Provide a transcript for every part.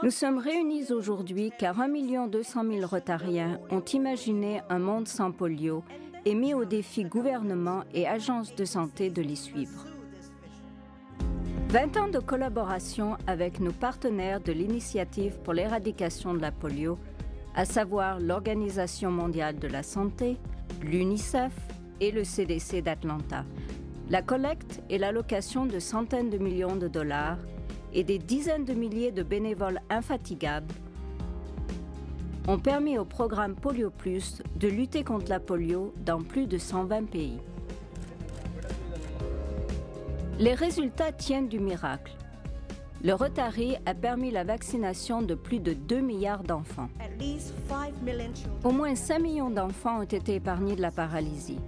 Nous sommes réunis aujourd'hui car 1 200 000 Rotariens ont imaginé un monde sans polio et mis au défi gouvernements et agences de santé de les suivre. 20 ans de collaboration avec nos partenaires de l'Initiative pour l'éradication de la polio, à savoir l'Organisation mondiale de la santé, l'UNICEF et le CDC d'Atlanta. La collecte et l'allocation de centaines de millions de dollars et des dizaines de milliers de bénévoles infatigables ont permis au programme Polio Plus de lutter contre la polio dans plus de 120 pays. Les résultats tiennent du miracle. Le Rotary a permis la vaccination de plus de 2 milliards d'enfants. Au moins 5 millions d'enfants ont été épargnés de la paralysie.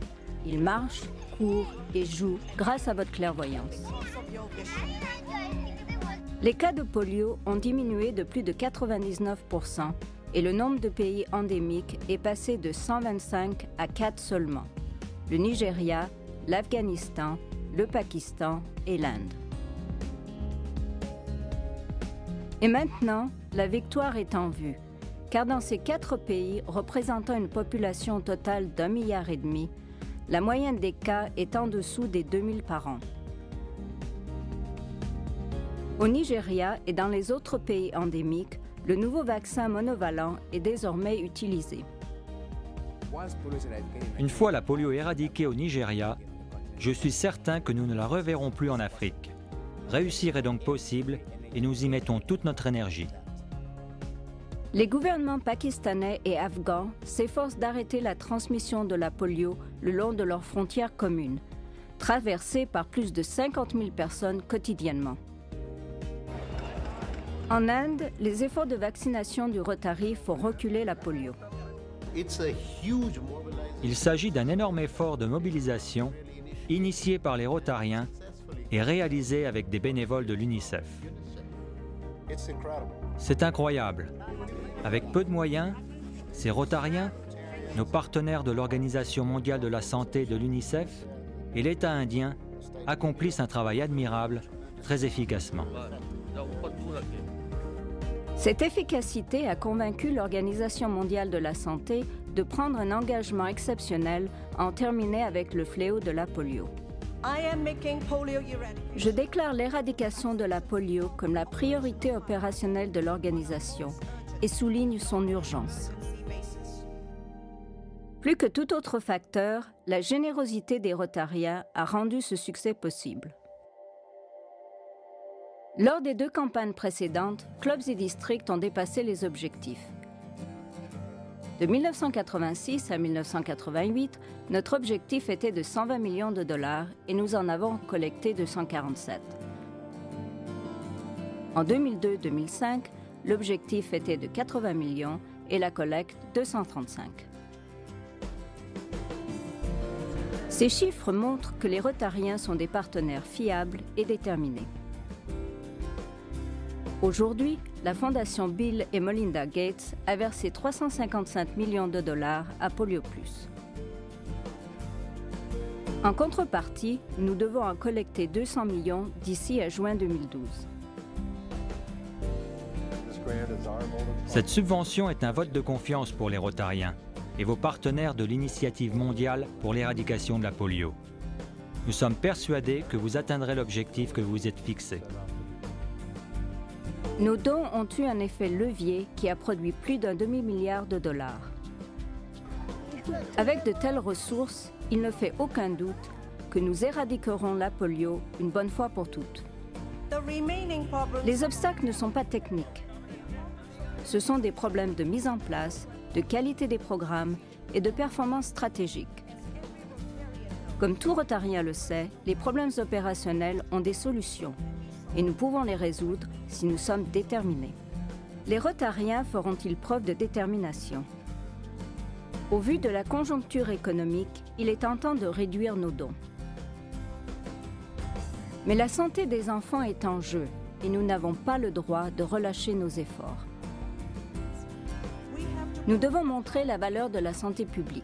Ils marchent, courent et jouent grâce à votre clairvoyance. Les cas de polio ont diminué de plus de 99% et le nombre de pays endémiques est passé de 125 à 4 seulement. Le Nigeria, l'Afghanistan, le Pakistan et l'Inde. Et maintenant, la victoire est en vue, car dans ces 4 pays représentant une population totale d'1,5 milliard, la moyenne des cas est en dessous des 2000 par an. Au Nigeria et dans les autres pays endémiques, le nouveau vaccin monovalent est désormais utilisé. Une fois la polio éradiquée au Nigeria, je suis certain que nous ne la reverrons plus en Afrique. Réussir est donc possible et nous y mettons toute notre énergie. Les gouvernements pakistanais et afghans s'efforcent d'arrêter la transmission de la polio le long de leurs frontières communes, traversées par plus de 50 000 personnes quotidiennement. En Inde, les efforts de vaccination du Rotary font reculer la polio. Il s'agit d'un énorme effort de mobilisation initié par les Rotariens et réalisé avec des bénévoles de l'UNICEF. C'est incroyable. Avec peu de moyens, ces Rotariens, nos partenaires de l'Organisation mondiale de la santé de l'UNICEF et l'État indien accomplissent un travail admirable, très efficacement. Cette efficacité a convaincu l'Organisation mondiale de la santé de prendre un engagement exceptionnel à en terminer avec le fléau de la polio. Je déclare l'éradication de la polio comme la priorité opérationnelle de l'organisation et souligne son urgence. Plus que tout autre facteur, la générosité des Rotariens a rendu ce succès possible. Lors des 2 campagnes précédentes, clubs et districts ont dépassé les objectifs. De 1986 à 1988, notre objectif était de 120 millions de dollars et nous en avons collecté 247. En 2002-2005, l'objectif était de 80 millions et la collecte 235. Ces chiffres montrent que les Rotariens sont des partenaires fiables et déterminés. Aujourd'hui, la Fondation Bill et Melinda Gates a versé 355 millions de dollars à Polio Plus. En contrepartie, nous devons en collecter 200 millions d'ici à juin 2012. Cette subvention est un vote de confiance pour les Rotariens et vos partenaires de l'Initiative mondiale pour l'éradication de la polio. Nous sommes persuadés que vous atteindrez l'objectif que vous vous êtes fixé. Nos dons ont eu un effet levier qui a produit plus d'1 demi-milliard de dollars. Avec de telles ressources, il ne fait aucun doute que nous éradiquerons la polio une bonne fois pour toutes. Les obstacles ne sont pas techniques. Ce sont des problèmes de mise en place, de qualité des programmes et de performance stratégique. Comme tout Rotarien le sait, les problèmes opérationnels ont des solutions et nous pouvons les résoudre si nous sommes déterminés. Les Rotariens feront-ils preuve de détermination? Au vu de la conjoncture économique, il est tentant de réduire nos dons. Mais la santé des enfants est en jeu et nous n'avons pas le droit de relâcher nos efforts. Nous devons montrer la valeur de la santé publique.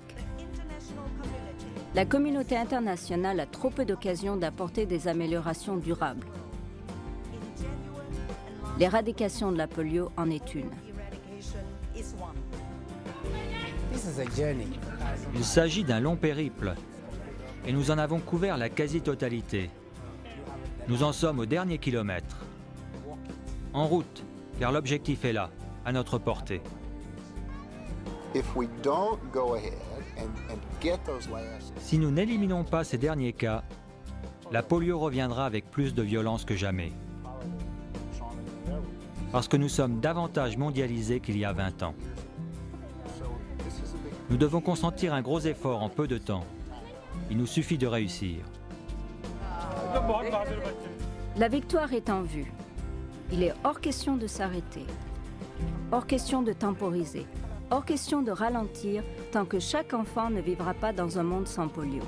La communauté internationale a trop peu d'occasions d'apporter des améliorations durables. L'éradication de la polio en est une. Il s'agit d'un long périple et nous en avons couvert la quasi-totalité. Nous en sommes au dernier kilomètre. En route, car l'objectif est là, à notre portée. Si nous n'éliminons pas ces derniers cas, la polio reviendra avec plus de violence que jamais. Parce que nous sommes davantage mondialisés qu'il y a 20 ans. Nous devons consentir un gros effort en peu de temps. Il nous suffit de réussir. La victoire est en vue. Il est hors question de s'arrêter, hors question de temporiser, hors question de ralentir tant que chaque enfant ne vivra pas dans un monde sans polio.